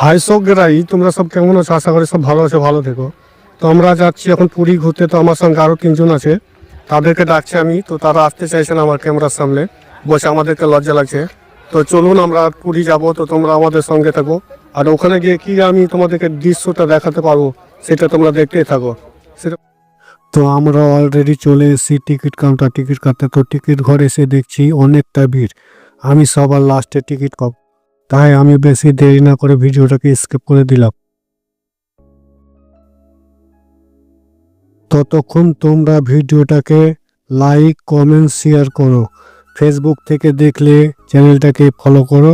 High সবরাই, তোমরা সব কেমন আছো? আশা করি সব ভালো আছো, ভালো থেকো। তো আমরা যাচ্ছি এখন পুরী ঘুরতে। তো আমার সঙ্গে আরও 3জন আছে, তাদেরকে ডাকছি আমি। তো তারা আসতে চাইছে না আমার ক্যামেরার সামনে, বসে আমাদেরকে লজ্জা লাগছে। তো চলুন আমরা পুরী যাব, তো তোমরা আমাদের সঙ্গে থাকো। আর ওখানে গিয়ে কি আমি তোমাদেরকে দৃশ্যটা দেখাতে পারবো সেটা তোমরা দেখতেই থাকো সেটা। তো আমরা অলরেডি চলে এসেছি টিকিট কাউন্টার, টিকিট কাটতে। তো টিকিট ঘর এসে দেখছি অনেকটা ভিড়। আমি সবার লাস্টে টিকিট পাবো, তাই আমি বেশি দেরি না করে ভিডিওটাকে স্কিপ করে দিলাম। ততক্ষণ তোমরা ভিডিওটাকে লাইক, কমেন্ট, শেয়ার করো। ফেসবুক থেকে দেখলে চ্যানেলটাকে ফলো করো,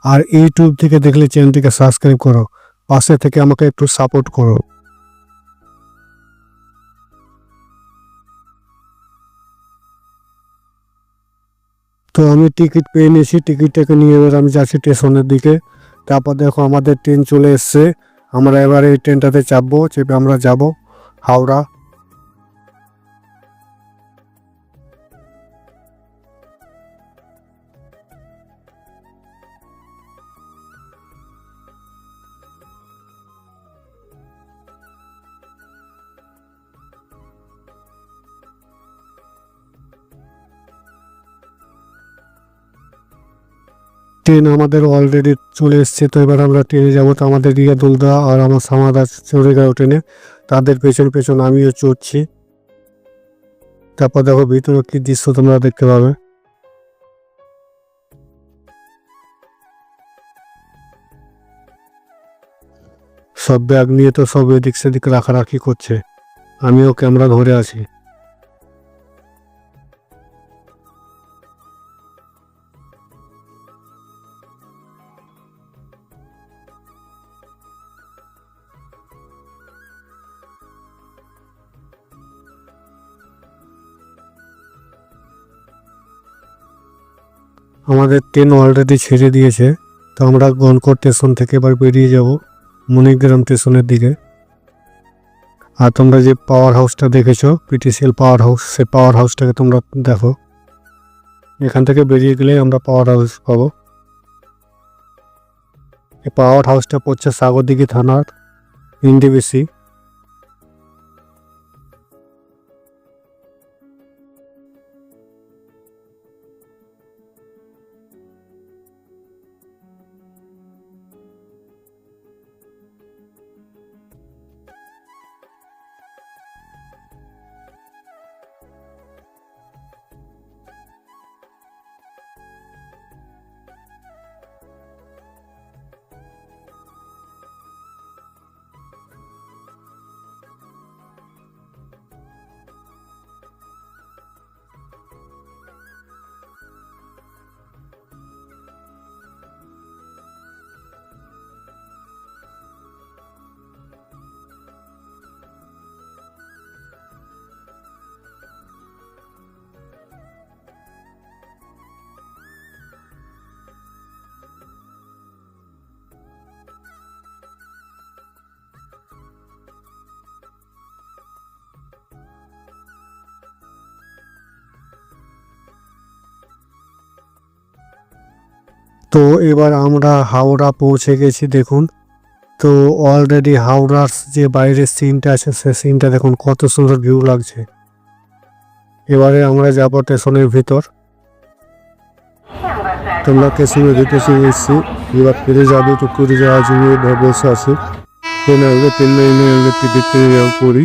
আর ইউটিউব থেকে দেখলে চ্যানেলটিকে সাবস্ক্রাইব করো। পাশে থেকে আমাকে একটু সাপোর্ট করো। তো আমি টিকিট পেয়ে নিয়েছি, টিকিটটাকে নিয়ে এবার আমি যাচ্ছি স্টেশনের দিকে। তারপর দেখো আমাদের ট্রেন চলে এসছে। আমরা এবার এই ট্রেনটাতে চাপবো, চেপে আমরা যাব হাওড়া। ট্রেন আমাদের অলরেডি চলে এসছে। তো এবার আমরা ট্রেনে যাবো। তো আমাদের রিয়া দুলদা আর আমার সামাদা চড়ে গেল ট্রেনে, তাদের পেছন পেছন আমিও চড়ছি। তারপর দেখো ভিতরে কি দৃশ্য তোমরা দেখতে পাবে। সব ব্যাগ নিয়ে তো সব এদিক সেদিক রাখারাখি করছে, আমিও ক্যামেরা ধরে আছি। আমাদের ট্রেন অলরেডি ছেড়ে দিয়েছে। তো আমরা গনকর স্টেশন থেকে এবার বেরিয়ে যাব মণিগ্রাম স্টেশনের দিকে। আর তোমরা যে পাওয়ার হাউসটা দেখেছো, পিটিসিএল পাওয়ার হাউস, সেই পাওয়ার হাউসটাকে তোমরা দেখো। এখান থেকে বেরিয়ে গেলে আমরা পাওয়ার হাউস পাবো। এই পাওয়ার হাউসটা পড়ছে সাগরদিঘি থানার এনটিপিসি। তো এবার আমরা হাওড়া পৌঁছে গেছি দেখুন। তো অলরেডি হাওড়ার যে বাইরের সিনটা আছে, সে সিনটা দেখুন কত সুন্দর ভিউ লাগছে। এবারে আমরা যাবো স্টেশনের ভিতর। তোমরা স্টেশনের ভিতরে এসেছি, এবার ফিরে যাবে। তো পুরী যাওয়ার জন্য বসে আছি। ট্রেনে আসবে, ট্রেনে এনে টিকিট কিনে যাবো পুরী।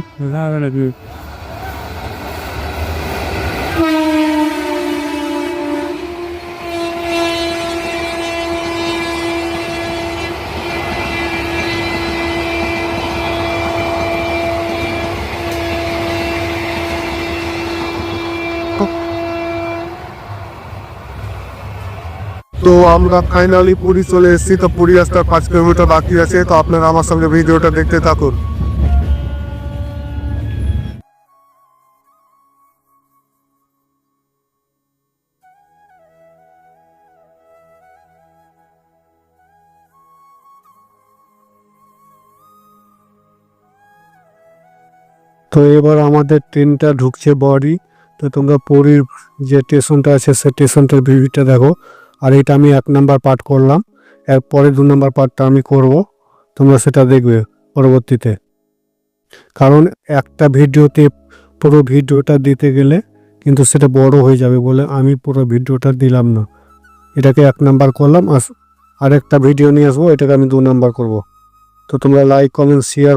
তো আমরা ফাইনালি পুরী চলে এসেছি। তো পুরী আসতে 5 কিলোমিটার বাকি আছে। তো আপনারা আমার সঙ্গে ভিডিওটা দেখতে থাকুন। তো এবার আমাদের ট্রেনটা ঢুকছে বড়ি। তো তোমরা পুরীর যে স্টেশনটা আছে সে স্টেশনটার ভিউটা দেখো। আর এটা আমি 1 নাম্বার পার্ট করলাম, এরপরে 2 নাম্বার পার্টটা আমি করব। তোমরা সেটা দেখবে পরবর্তীতে। কারণ একটা ভিডিওতে পুরো ভিডিওটা দিতে গেলে কিন্তু সেটা বড় হয়ে যাবে বলে আমি পুরো ভিডিওটা দিলাম না, এটাকে 1 নাম্বার করলাম। আরেকটা ভিডিও নিয়ে আসবো, এটাকে আমি 2 নাম্বার করব। তো তোমরা লাইক, কমেন্ট, শেয়ার